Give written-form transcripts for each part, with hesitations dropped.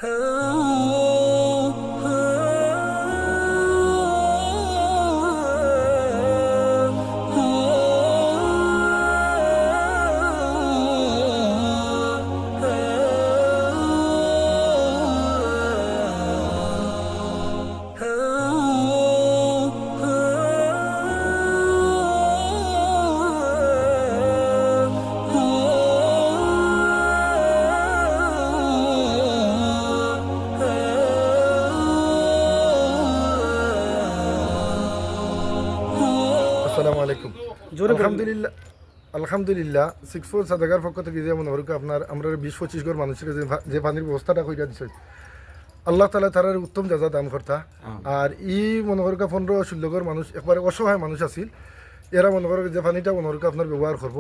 আসসালামু আলাইকুম। আলহামদুলিল্লাহ আলহামদুলিল্লাহ 6-4 সাদাগার পক্ষ থেকে যে মনে করি আপনার আমরা 20-25 ঘর মানুষের যে পানির ব্যবস্থাটা কইরা দিছে আল্লাহ তাআলা তার উত্তম জাযা দান করতা। আর ই মনে করি 15-16 ঘর মানুষ একবারে অসহায় মানুষ আছিল, এরা মনে করি যে পানিটা মনে করি আপনার ব্যবহার করব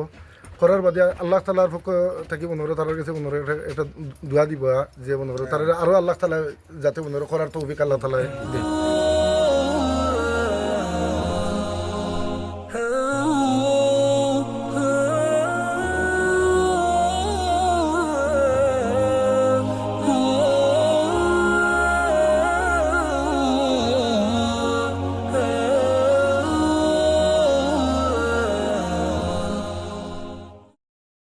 করার বাদে আল্লাহ তাআলার পক্ষ থেকে মনে করি তার কাছে মনে করি একটা দোয়া দিব যে মনে করি তার আরও আল্লাহ তাআলা যাতে মনে করি করার তৌফিক আল্লাহ তাআলা দেয়।